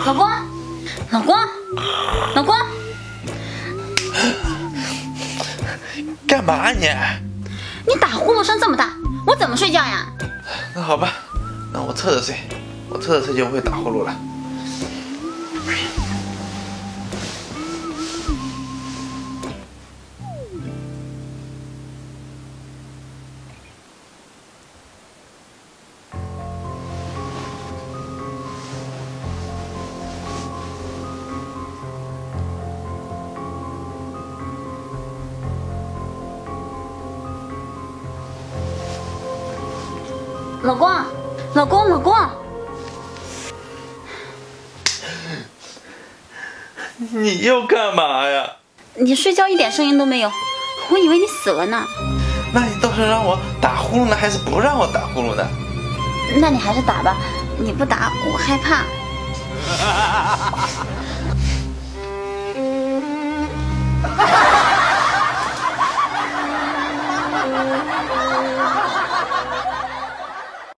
老公，老公，老公，干嘛你？你打呼噜声这么大，我怎么睡觉呀？那好吧，那我侧着睡，我侧着睡就不会打呼噜了。老公，老公，老公，你又干嘛呀？你睡觉一点声音都没有，我以为你死了呢。那你倒是让我打呼噜呢，还是不让我打呼噜呢？那你还是打吧，你不打我害怕。